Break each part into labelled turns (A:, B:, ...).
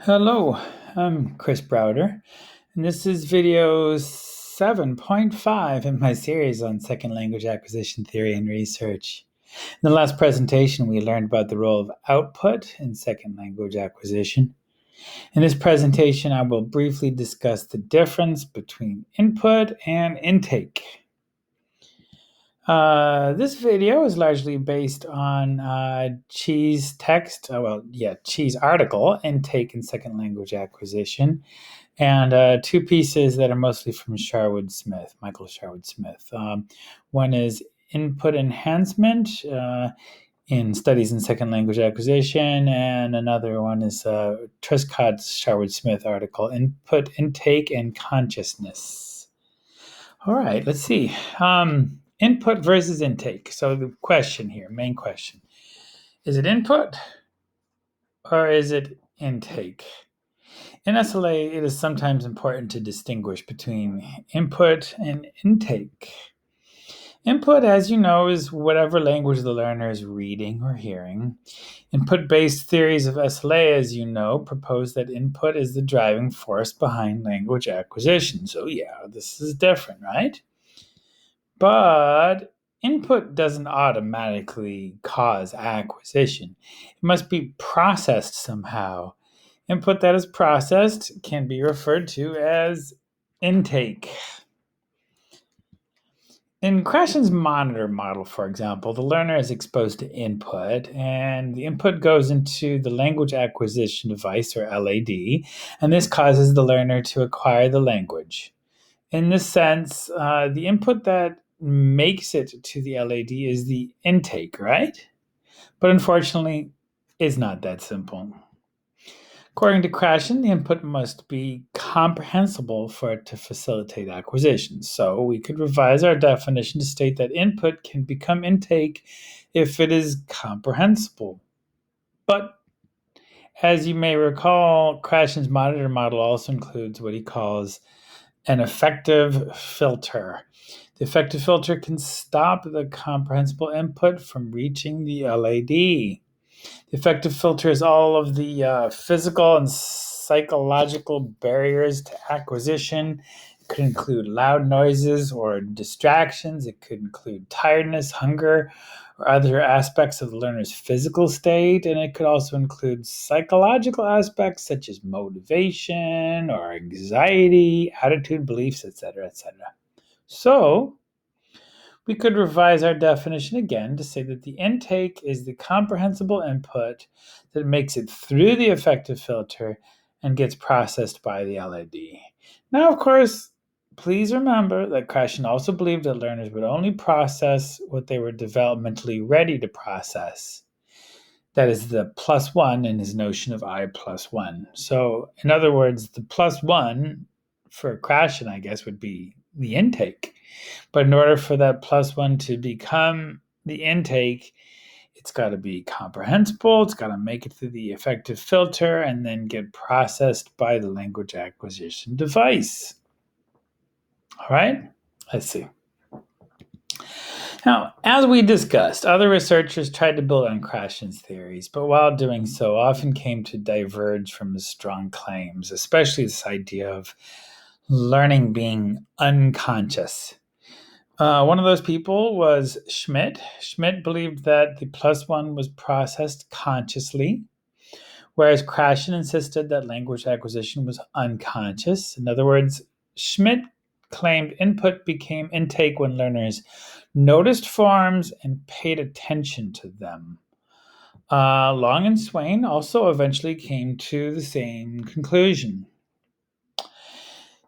A: Hello, I'm Chris Browder, and this is video 7.5 in my series on second language acquisition theory and research. In the last presentation, we learned about the role of output in second language acquisition. In this presentation, I will briefly discuss the difference between input and intake. This video is largely based on Chee's Chee's article, Intake in Second Language Acquisition, and two pieces that are mostly from Michael Sherwood Smith. One is Input Enhancement in Studies in Second Language Acquisition, and another one is Truscott's Sherwood Smith article, Input, Intake, and Consciousness. All right, let's see. Input versus intake. So the question here, main question, is it input or is it intake? In SLA, it is sometimes important to distinguish between input and intake. Input, as you know, is whatever language the learner is reading or hearing. Input-based theories of SLA, as you know, propose that input is the driving force behind language acquisition. So yeah, this is different, right? But input doesn't automatically cause acquisition. It must be processed somehow. Input that is processed can be referred to as intake. In Krashen's monitor model, for example, the learner is exposed to input, and the input goes into the language acquisition device, or LAD, and this causes the learner to acquire the language. In this sense, the input that makes it to the LAD is the intake, right? But unfortunately, it's not that simple. According to Krashen, the input must be comprehensible for it to facilitate acquisition. So we could revise our definition to state that input can become intake if it is comprehensible. But as you may recall, Krashen's monitor model also includes what he calls an effective filter. The effective filter can stop the comprehensible input from reaching the LAD. The effective filter is all of the physical and psychological barriers to acquisition. It could include loud noises or distractions. It could include tiredness, hunger, or other aspects of the learner's physical state. And it could also include psychological aspects such as motivation or anxiety, attitude, beliefs, etc., etc. So, we could revise our definition again to say that the intake is the comprehensible input that makes it through the effective filter and gets processed by the LAD. Now, of course, please remember that Krashen also believed that learners would only process what they were developmentally ready to process. That is the plus one in his notion of I plus one. So, in other words, the plus one for Krashen, I guess, would be the intake. But in order for that plus one to become the intake, it's got to be comprehensible, it's got to make it through the effective filter, and then get processed by the language acquisition device. All right, let's see. Now, as we discussed, other researchers tried to build on Krashen's theories, but while doing so, often came to diverge from his strong claims, especially this idea of learning being unconscious. One of those people was Schmidt. Schmidt believed that the plus one was processed consciously, whereas Krashen insisted that language acquisition was unconscious. In other words, Schmidt claimed input became intake when learners noticed forms and paid attention to them. Long and Swain also eventually came to the same conclusion.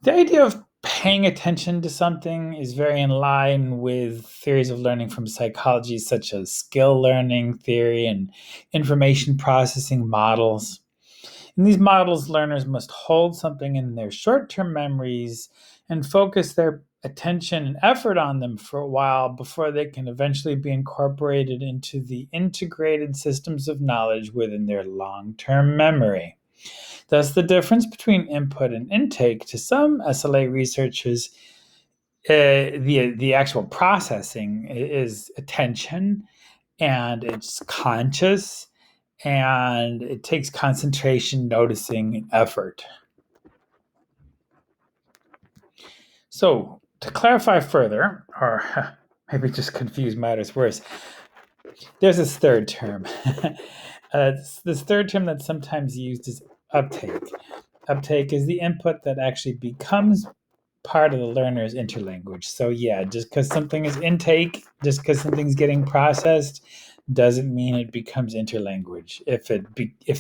A: The idea of paying attention to something is very in line with theories of learning from psychology, such as skill learning theory and information processing models. In these models, learners must hold something in their short term memories and focus their attention and effort on them for a while before they can eventually be incorporated into the integrated systems of knowledge within their long term memory. Thus, the difference between input and intake to some SLA researchers, the actual processing is attention and it's conscious, and it takes concentration, noticing, and effort. So, to clarify further, or maybe just confuse matters worse, there's this third term. This third term that's sometimes used is uptake. Uptake is the input that actually becomes part of the learner's interlanguage. So yeah, just because something is intake, just because something's getting processed, doesn't mean it becomes interlanguage. If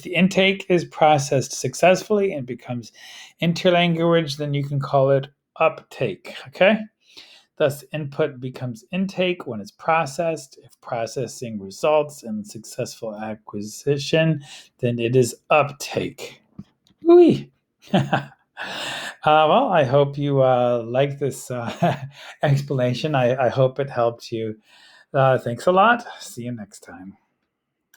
A: the intake is processed successfully and becomes interlanguage, then you can call it uptake. Okay. Thus, input becomes intake when it's processed. If processing results in successful acquisition, then it is uptake. Ooh. Well, I hope you like this explanation. I hope it helped you. Thanks a lot. See you next time.